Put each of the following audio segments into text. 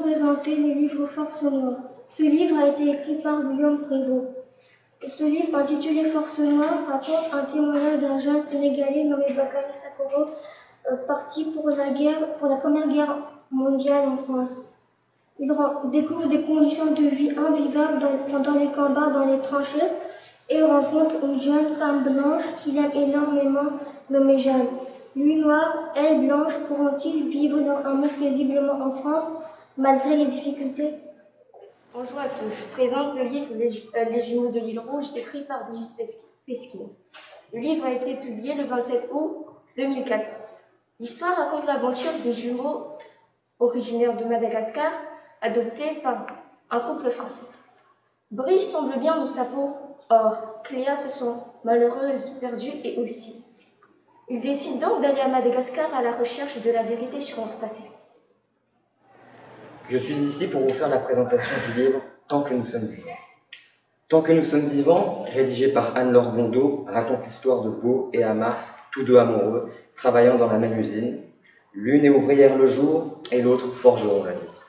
présenter le livre Force Noire. Ce livre a été écrit par Guillaume Prévost. Ce livre, intitulé Force Noire, raconte un témoignage d'un jeune Sénégalais nommé Bakary Sakho, parti pour la Première Guerre mondiale en France. Il découvre des conditions de vie invivables pendant les combats dans les tranchées et rencontre une jeune femme blanche qu'il aime énormément, nommée Jeanne. Lui noir, elle blanche, pourront-ils vivre dans un monde paisiblement en France, malgré les difficultés? Bonjour à tous, je présente le livre Les Jumeaux de l'île Rouge, écrit par Brigitte Pesquine. Le livre a été publié le 27 août 2014. L'histoire raconte l'aventure des jumeaux originaires de Madagascar, adoptés par un couple français. Brice semble bien dans sa peau, or Cléa se sent malheureuse, perdue et hostile. Ils décident donc d'aller à Madagascar à la recherche de la vérité sur leur passé. Je suis ici pour vous faire la présentation du livre « Tant que nous sommes vivants ». « Tant que nous sommes vivants », rédigé par Anne-Laure Bondeau, raconte l'histoire de Beau et Ama, tous deux amoureux, travaillant dans la même usine. L'une est ouvrière le jour et l'autre forgeron la nuit.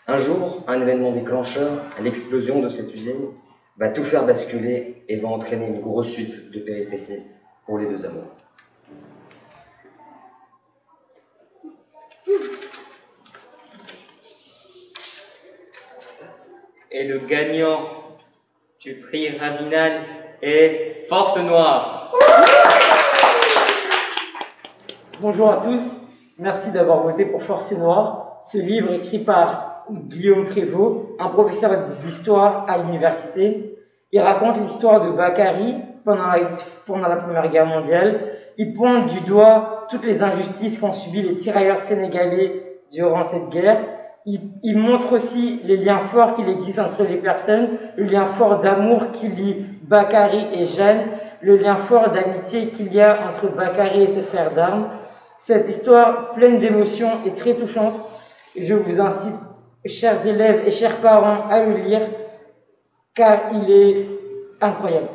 Un jour, un événement déclencheur, l'explosion de cette usine, va tout faire basculer et va entraîner une grosse suite de péripéties pour les deux amoureux. Et le gagnant du prix Rabinal est Force Noire. Bonjour à tous, merci d'avoir voté pour Force Noire. Ce livre écrit par Guillaume Prévost, un professeur d'histoire à l'université. Il raconte l'histoire de Bakary pendant la Première Guerre mondiale. Il pointe du doigt toutes les injustices qu'ont subies les tirailleurs sénégalais durant cette guerre. Il montre aussi les liens forts qu'il existe entre les personnes, le lien fort d'amour qui lie Bakary et Jeanne, le lien fort d'amitié qu'il y a entre Bakary et ses frères d'armes. Cette histoire pleine d'émotions est très touchante. Je vous incite, chers élèves et chers parents, à le lire car il est incroyable.